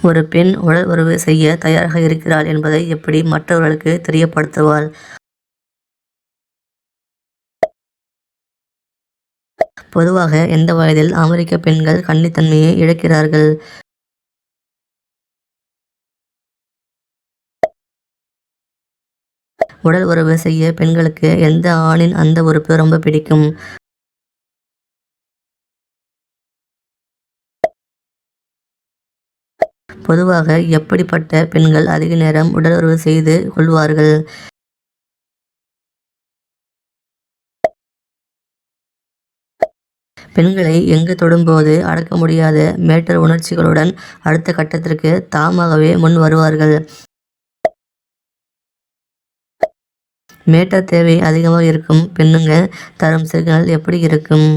ஒரு பெண் உடல் உறவு செய்ய தயாராக இருக்கிறாள் என்பதை எப்படி மற்றவர்களுக்கு தெரியப்படுத்துவாள்? பொதுவாக எந்த வயதில் அமெரிக்க பெண்கள் கன்னித்தன்மையை இழக்கிறார்கள்? உடல் உறவு செய்ய பெண்களுக்கு எந்த ஆணின் அந்த உறுப்பு ரொம்ப பிடிக்கும்? பொதுவாக எப்படிப்பட்ட பெண்கள் அதிக நேரம் உடல் உறவு செய்து கொள்வார்கள்? பெண்களை எங்கு தொடும்போது அடக்க முடியாத மேட்டர் உணர்ச்சிகளுடன் அடுத்த கட்டத்திற்கு தாமாகவே முன் வருவார்கள். மேட்டர் தேவை அதிகமாக இருக்கும் பெண்ணுங்க தரும் சிக்னல் எப்படி இருக்கும்?